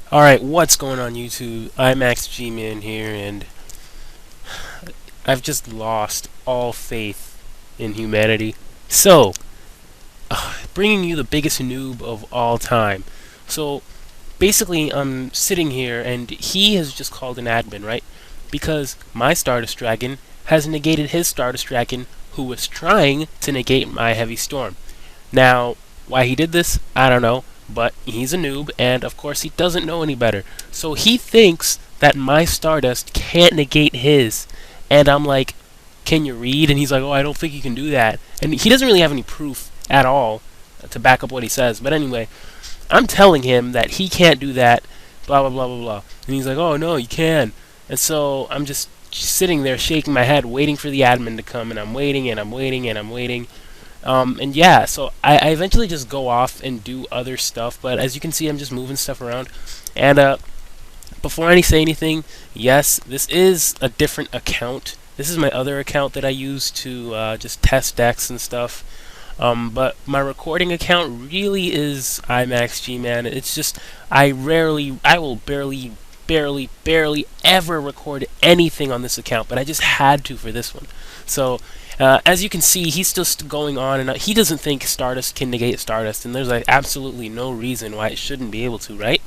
Alright, what's going on YouTube? iMaxxGMAN here, and I've just lost all faith in humanity. So, bringing you the biggest noob of all time. So, basically, I'm sitting here, and he has just called an admin, right? Because my Stardust Dragon has negated his Stardust Dragon, who was trying to negate my Heavy Storm. Now, why he did this, I don't know, but he's a noob, and of course he doesn't know any better. So he thinks that my Stardust can't negate his, and I'm like, can you read? And he's like, oh, I don't think you can do that. And he doesn't really have any proof at all to back up what he says. But anyway, I'm telling him that he can't do that, blah, blah, blah, blah, blah. And he's like, oh, no, you can. And so I'm just sitting there shaking my head, waiting for the admin to come, and I'm waiting, and I'm waiting, and I'm waiting. And yeah, so I eventually just go off and do other stuff, but as you can see, I'm just moving stuff around. And before I say anything, yes, this is a different account. This is my other account that I use to just test decks and stuff. But my recording account really is iMaxxGMAN. It's just, I will barely ever record anything on this account, but I just had to for this one. So, as you can see, he's still going on, and he doesn't think Stardust can negate Stardust, and there's like absolutely no reason why it shouldn't be able to, right?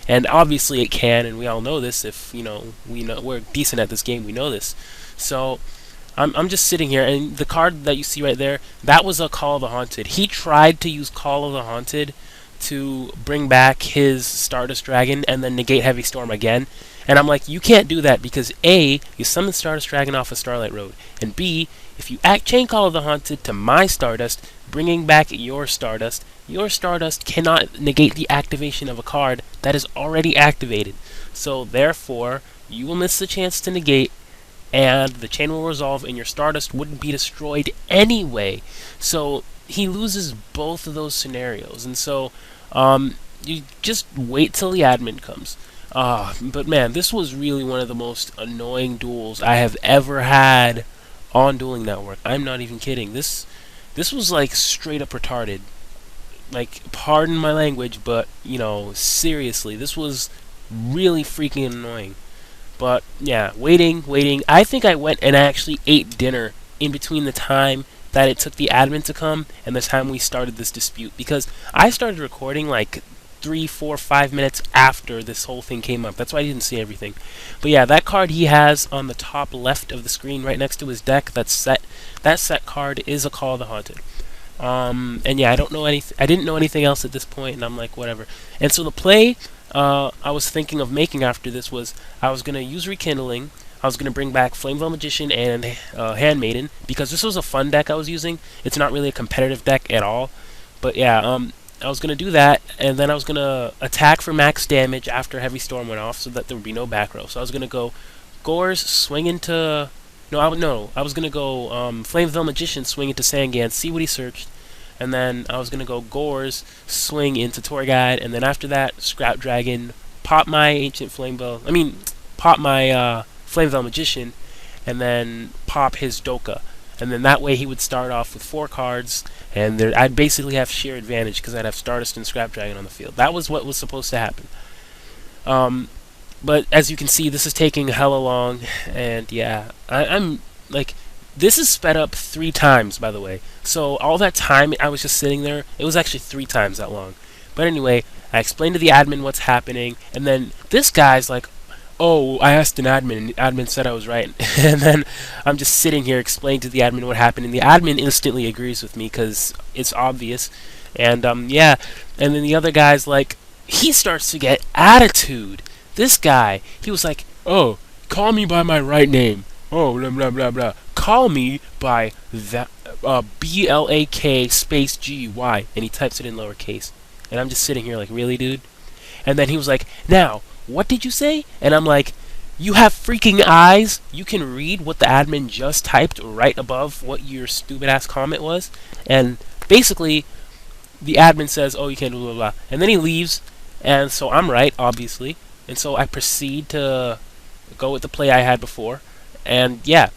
And obviously it can, and we all know this. If we're decent at this game, we know this. So I'm just sitting here, and the card that you see right there, that was a Call of the Haunted. He tried to use Call of the Haunted to bring back his Stardust Dragon and then negate Heavy Storm again. And I'm like, you can't do that because A, you summon Stardust Dragon off of Starlight Road, and B, if you chain Call of the Haunted to my Stardust, bringing back your Stardust cannot negate the activation of a card that is already activated. So therefore, you will miss the chance to negate, and the chain will resolve, and your Stardust wouldn't be destroyed anyway. So he loses both of those scenarios, and so you just wait till the admin comes. But man, this was really one of the most annoying duels I have ever had on Dueling Network. I'm not even kidding. This was like straight up retarded. Like, pardon my language, but seriously, this was really freaking annoying. But yeah, waiting. I think I went and actually ate dinner in between the time that it took the admin to come and the time we started this dispute, because I started recording like 3, 4, 5 minutes after this whole thing came up. That's why I didn't see everything. But yeah, that card he has on the top left of the screen right next to his deck, that set card is a Call of the Haunted. And yeah, I didn't know anything else at this point, and I'm like, whatever. And so the play I was thinking of making after this was, I was going to use Rekindling, I was going to bring back Flame Veil Magician and Handmaiden, because this was a fun deck I was using. It's not really a competitive deck at all. But yeah, I was going to do that, and then I was going to attack for max damage after Heavy Storm went off so that there would be no back row. So I was going to go Gores, swing into... I was going to go Flame Veil Magician, swing into Sangan, see what he searched, and then I was going to go Gores, swing into Tour Guide, and then after that, Scrap Dragon, pop my pop my Flame Veil Magician, and then pop his Doka. And then that way he would start off with 4 cards, and I'd basically have sheer advantage because I'd have Stardust and Scrap Dragon on the field. That was what was supposed to happen. But as you can see, this is taking hella long, and yeah, I'm like, this is sped up 3 times, by the way. So all that time I was just sitting there, it was actually 3 times that long. But anyway, I explained to the admin what's happening, and then this guy's like, oh, I asked an admin, and the admin said I was right. And then I'm just sitting here explaining to the admin what happened, and the admin instantly agrees with me because it's obvious. And yeah, and then the other guy's like, he starts to get attitude. This guy, he was like, oh, call me by my right name. Oh, blah, blah, blah, blah. Call me by that, B-L-A-K space G-Y. And he types it in lowercase. And I'm just sitting here like, really, dude? And then he was like, now, what did you say? And I'm like, you have freaking eyes? You can read what the admin just typed right above what your stupid-ass comment was? And basically, the admin says, oh, you can't do blah, blah, blah. And then he leaves, and so I'm right, obviously. And so I proceed to go with the play I had before. And yeah.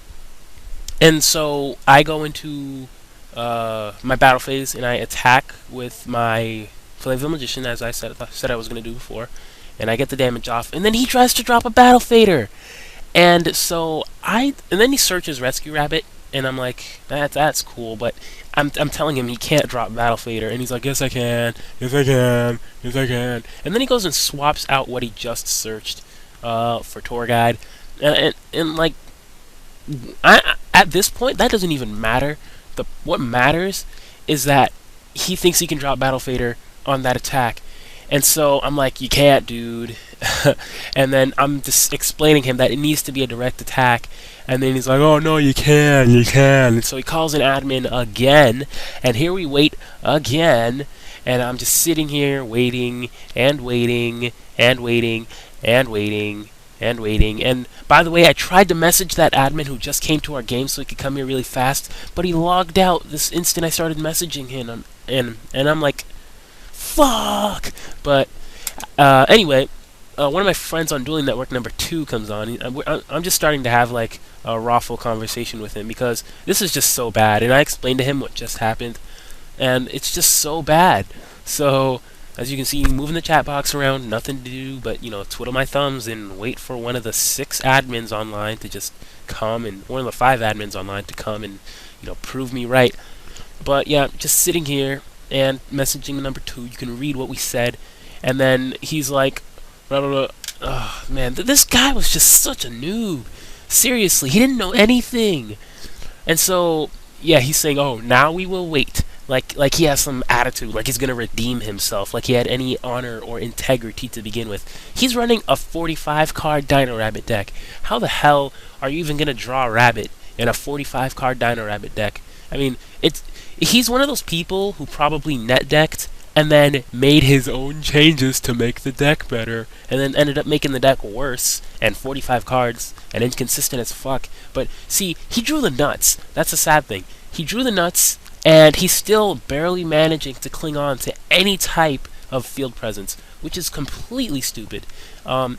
And so I go into my battle phase, and I attack with my Flame Veil Magician, as I said I was going to do before. and I get the damage off, and then he tries to drop a battle fader. And so and then he searches Rescue Rabbit, and I'm like, that's cool, but I'm telling him he can't drop Battle Fader, and he's like, yes I can, yes I can, yes I can. And then he goes and swaps out what he just searched for Tour Guide, and like, at this point that doesn't even matter. What matters is that he thinks he can drop Battle Fader on that attack. And so I'm like, you can't, dude. And then I'm just explaining him that it needs to be a direct attack. And then he's like, oh no, you can, you can. And so he calls an admin again. And here we wait again. And I'm just sitting here waiting and waiting and waiting and waiting and waiting. And by the way, I tried to message that admin who just came to our game so he could come here really fast. But he logged out this instant I started messaging him. And I'm like, fuck! But anyway, one of my friends on Dueling Network number 2 comes on. I'm just starting to have like a raffle conversation with him because this is just so bad. And I explained to him what just happened, and it's just so bad. So as you can see, moving the chat box around, nothing to do but, you know, twiddle my thumbs and wait for one of the 6 admins online to just come, and one of the 5 admins online to come and, you know, prove me right. But yeah, just sitting here and messaging number 2. You can read what we said, and then he's like, blah, blah, blah. Oh man, this guy was just such a noob. Seriously, he didn't know anything. And so yeah, he's saying, oh, now we will wait, like he has some attitude, like he's gonna redeem himself, like he had any honor or integrity to begin with. He's running a 45 card Dino Rabbit deck. How the hell are you even gonna draw a rabbit in a 45 card Dino Rabbit deck? I mean, he's one of those people who probably net decked and then made his own changes to make the deck better, and then ended up making the deck worse and 45 cards and inconsistent as fuck. But see, he drew the nuts. That's the sad thing. He drew the nuts, and he's still barely managing to cling on to any type of field presence, which is completely stupid. But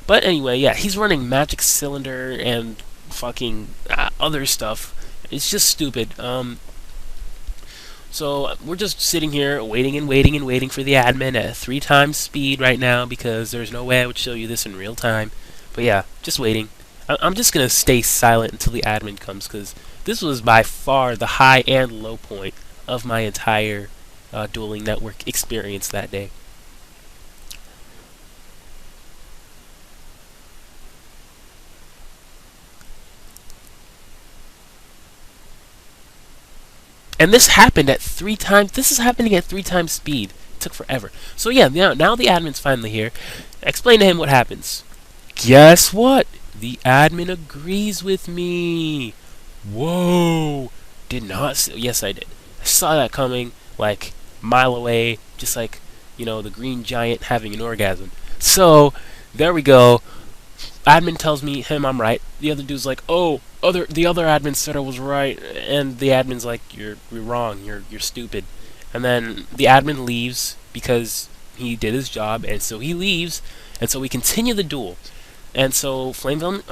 anyway, yeah, he's running Magic Cylinder and fucking other stuff. It's just stupid. So we're just sitting here waiting and waiting and waiting for the admin at 3 times speed right now, because there's no way I would show you this in real time. But yeah, just waiting. I'm just gonna stay silent until the admin comes, because this was by far the high and low point of my entire Dueling Network experience that day. And this happened at 3 times. This is happening at 3 times speed. It took forever. So yeah, now the admin's finally here. Explain to him what happens. Guess what? The admin agrees with me. Whoa! Did not. Yes, I did. I saw that coming, like a mile away, just like, you know, the green giant having an orgasm. So there we go. Admin tells him I'm right. The other dude's like, oh, the other admin said I was right, and the admin's like, you're wrong, you're stupid. And then the admin leaves because he did his job, and so he leaves, and so we continue the duel. And so Flameville,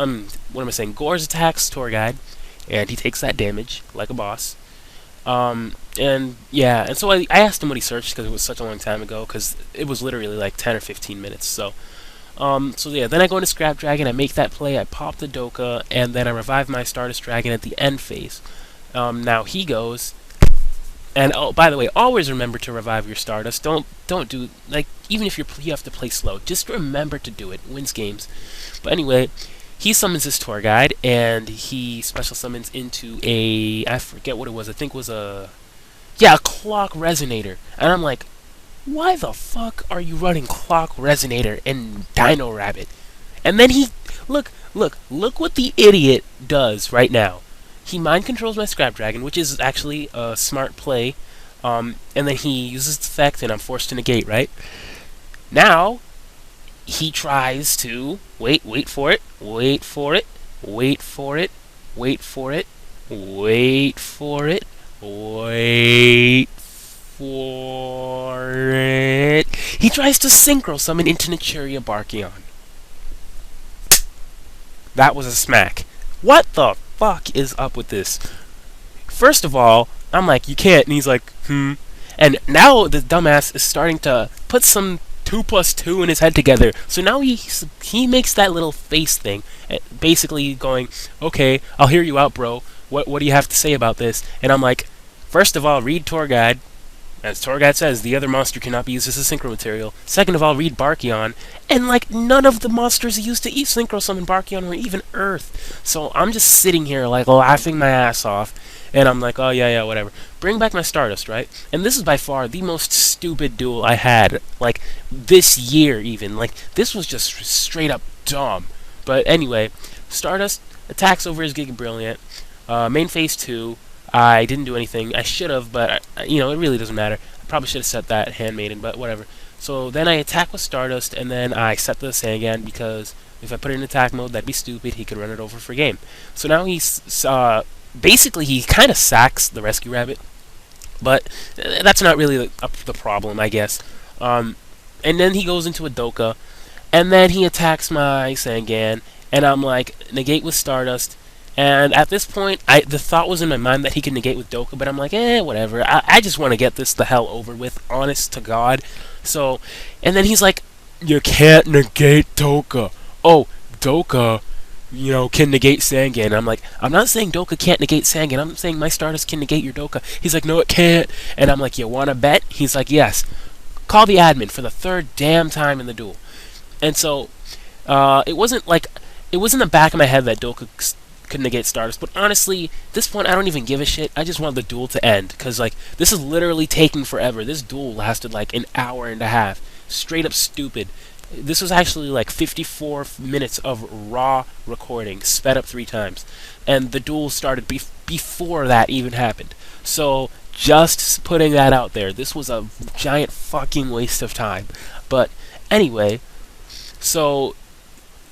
what am I saying? Gores attacks Tour Guide, and he takes that damage like a boss. And yeah, and so I asked him what he searched, because it was such a long time ago, because it was literally like 10 or 15 minutes. So yeah, then I go into Scrap Dragon, I make that play, I pop the Doka, and then I revive my Stardust Dragon at the end phase. Now he goes, and oh, by the way, always remember to revive your Stardust. Don't do, like, even if you have to play slow, just remember to do it. It wins games. But anyway, he summons his Tour Guide, and he special summons into I forget what it was, I think it was a Clock Resonator. And I'm like, why the fuck are you running Clock Resonator in Dino Rabbit? And then he, look what the idiot does right now. He mind controls my Scrap Dragon, which is actually a smart play, and then he uses its effect, and I'm forced to negate, right? Now, he tries to, wait for it, wait for it, wait for it, wait for it, wait for it, wait for it. He tries to synchro summon into Naturia Barkion. That was a smack. What the fuck is up with this? First of all, I'm like, you can't, and he's like, And now the dumbass is starting to put some 2 plus 2 in his head together. So now he makes that little face thing, basically going, okay, I'll hear you out, bro. What do you have to say about this? And I'm like, first of all, read Tour Guide. As Tour Guide says, the other monster cannot be used as a synchro material. Second of all, read Barkion. And like, none of the monsters used to eat synchro summon Barkion were even Earth. So I'm just sitting here like laughing my ass off. And I'm like, oh yeah, whatever. Bring back my Stardust, right? And this is by far the most stupid duel I had, like, this year even. Like, this was just straight up dumb. But anyway, Stardust attacks over his Giga Brilliant. Main phase 2. I didn't do anything. I should have, but, you know, it really doesn't matter. I probably should have set that Handmaiden, but whatever. So then I attack with Stardust, and then I set the Sangan, because if I put it in attack mode, that'd be stupid. He could run it over for game. So now he's, basically, he kind of sacks the Rescue Rabbit, but that's not really the problem, I guess. And then he goes into a Doka, and then he attacks my Sangan, and I'm like, negate with Stardust. And at this point, the thought was in my mind that he could negate with Doka, but I'm like, whatever. I just want to get this the hell over with, honest to God. So, and then he's like, you can't negate Doka. Oh, Doka, you know, can negate Sangan. I'm like, I'm not saying Doka can't negate Sangan. I'm saying my Stardust can negate your Doka. He's like, no, it can't. And I'm like, you want to bet? He's like, yes. Call the admin for the third damn time in the duel. And so, it wasn't in the back of my head that Doka could negate Stardust, but honestly, at this point, I don't even give a shit. I just want the duel to end, because, like, this is literally taking forever. This duel lasted, like, an hour and a half. Straight up stupid. This was actually, like, 54 minutes of raw recording, sped up 3 times. And the duel started before that even happened. So, just putting that out there, this was a giant fucking waste of time. But, anyway, so,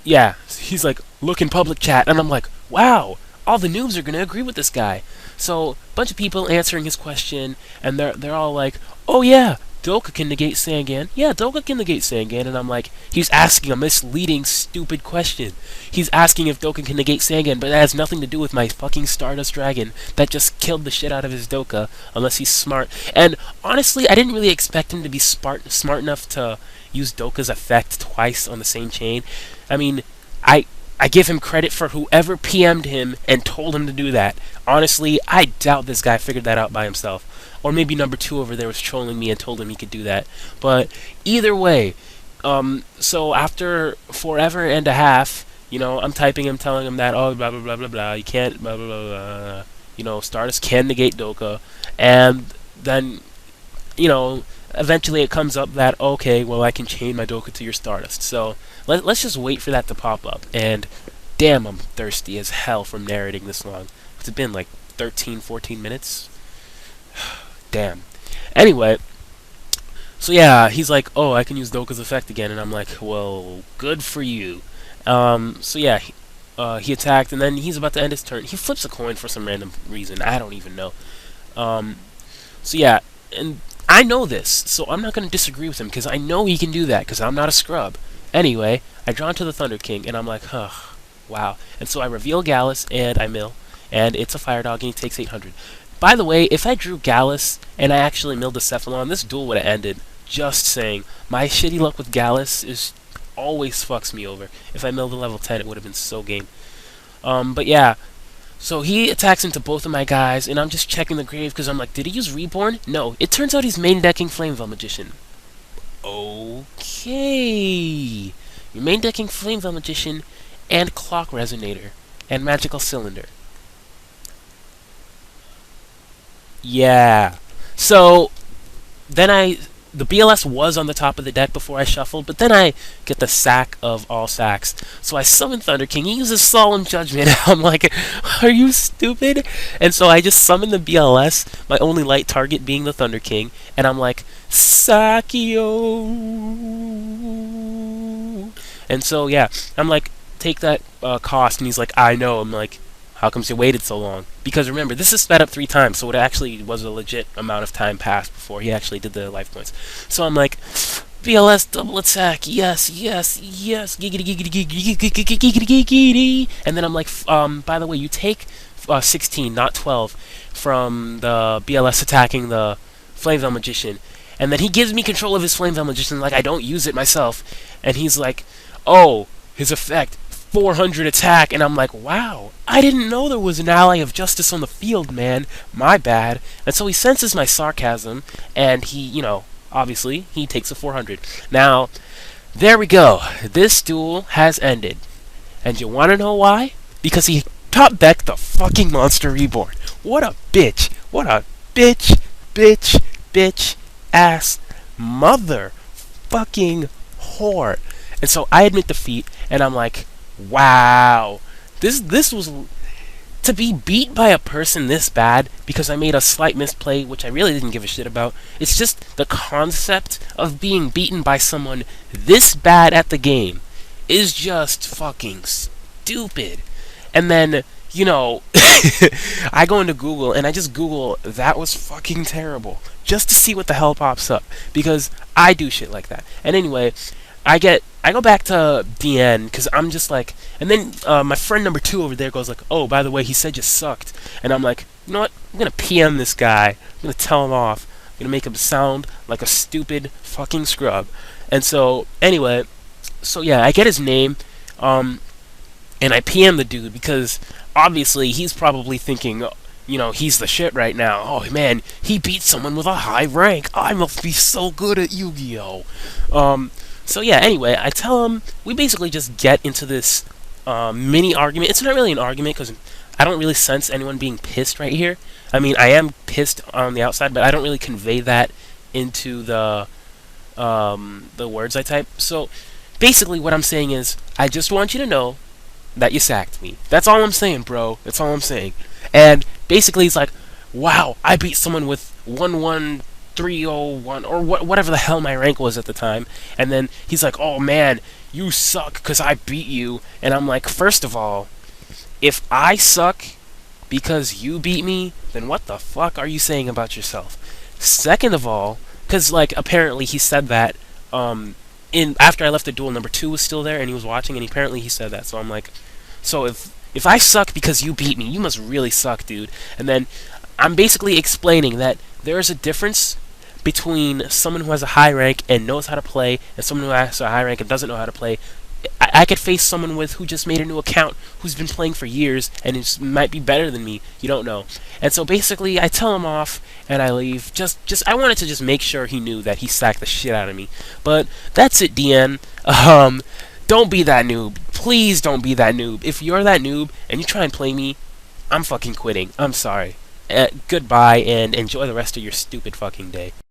yeah, he's like, look in public chat, and I'm like, wow, all the noobs are going to agree with this guy. So, a bunch of people answering his question, and they're all like, oh yeah, Doka can negate Sangan. Yeah, Doka can negate Sangan. And I'm like, he's asking a misleading, stupid question. He's asking if Doka can negate Sangan, but that has nothing to do with my fucking Stardust Dragon that just killed the shit out of his Doka, unless he's smart. And honestly, I didn't really expect him to be smart enough to use Doka's effect twice on the same chain. I mean, I give him credit for whoever PM'd him and told him to do that. Honestly, I doubt this guy figured that out by himself. Or maybe number 2 over there was trolling me and told him he could do that. But either way, so after forever and a half, you know, I'm typing him, telling him that, oh, blah, blah, blah, blah, blah, you can't, blah, blah, blah, blah, you know, Stardust can negate Doka. And then, you know, eventually it comes up that, okay, well, I can chain my Doka to your Stardust. So, let's just wait for that to pop up. And, damn, I'm thirsty as hell from narrating this long. It's been like 13, 14 minutes? Damn. Anyway, so yeah, he's like, oh, I can use Doka's effect again. And I'm like, well, good for you. So yeah, he attacked, and then he's about to end his turn. He flips a coin for some random reason. I don't even know. So yeah, and I know this, so I'm not going to disagree with him, because I know he can do that, because I'm not a scrub. Anyway, I draw into the Thunder King, and I'm like, huh, wow. And so I reveal Gallus, and I mill, and it's a Fire Dog, and he takes 800. By the way, if I drew Gallus, and I actually milled the Cephalon, this duel would have ended. Just saying. My shitty luck with Gallus always fucks me over. If I milled the level 10, it would have been so game. But yeah. So he attacks into both of my guys, and I'm just checking the grave, because I'm like, did he use Reborn? No. It turns out he's main decking Flamevell Magician. Okay. You're main decking Flamevell Magician, and Clock Resonator, and Magical Cylinder. Yeah. So, then the BLS was on the top of the deck before I shuffled, but then I get the sack of all sacks. So I summon Thunder King. He uses Solemn Judgment. I'm like, are you stupid? And so I just summon the BLS, my only light target being the Thunder King, and I'm like, Sakio. And so, yeah, I'm like, take that cost, and he's like, I know. I'm like, how come you waited so long? Because remember, this is sped up 3 times, so it actually was a legit amount of time passed before he actually did the life points. So I'm like, BLS double attack, yes, yes, yes, giggity, giggity, giggity, giggity, giggity, giggity. And then I'm like, by the way, you take 16, not 12, from the BLS attacking the Flame Veil Magician. And then he gives me control of his Flame Veil Magician like I don't use it myself. And he's like, oh, his effect, 400 attack. And I'm like, wow, I didn't know there was an ally of justice on the field, man. My bad. And so he senses my sarcasm, and he, you know, obviously, he takes a 400. Now, there we go. This duel has ended. And you want to know why? Because he top decked the fucking Monster Reborn. What a bitch. What a bitch, bitch, bitch, ass, mother fucking whore. And so I admit defeat, and I'm like, wow. This was... To be beat by a person this bad because I made a slight misplay, which I really didn't give a shit about. It's just the concept of being beaten by someone this bad at the game is just fucking stupid. And then, you know, I go into Google and I just Google, that was fucking terrible, just to see what the hell pops up, because I do shit like that. And anyway, I go back to DN because I'm just like, and then my friend number 2 over there goes like, oh, by the way, he said you sucked. And I'm like, you know what? I'm gonna PM this guy. I'm gonna tell him off. I'm gonna make him sound like a stupid fucking scrub. And so anyway, so yeah, I get his name, and I PM the dude because obviously he's probably thinking, you know, he's the shit right now. Oh man, he beat someone with a high rank. I must be so good at Yu-Gi-Oh. So yeah, anyway, I tell him, we basically just get into this mini argument. It's not really an argument because I don't really sense anyone being pissed right here. I mean, I am pissed on the outside, but I don't really convey that into the words I type. So basically what I'm saying is, I just want you to know that you sacked me. That's all I'm saying, bro. That's all I'm saying. And basically he's like, wow, I beat someone with 11301 or whatever the hell my rank was at the time. And then he's like, oh man, you suck because I beat you. And I'm like, first of all, if I suck because you beat me, then what the fuck are you saying about yourself? Second of all, because like apparently he said that after I left the duel, number 2 was still there and he was watching, and apparently he said that. So I'm like, so if I suck because you beat me, you must really suck, dude. And then I'm basically explaining that there is a difference between someone who has a high rank and knows how to play and someone who has a high rank and doesn't know how to play. I could face someone who just made a new account who's been playing for years and it might be better than me. You don't know. And so basically I tell him off and I leave. I wanted to just make sure he knew that he sacked the shit out of me. But that's it, DN. Don't be that noob. Please don't be that noob. If you're that noob and you try and play me, I'm fucking quitting. I'm sorry. Goodbye and enjoy the rest of your stupid fucking day.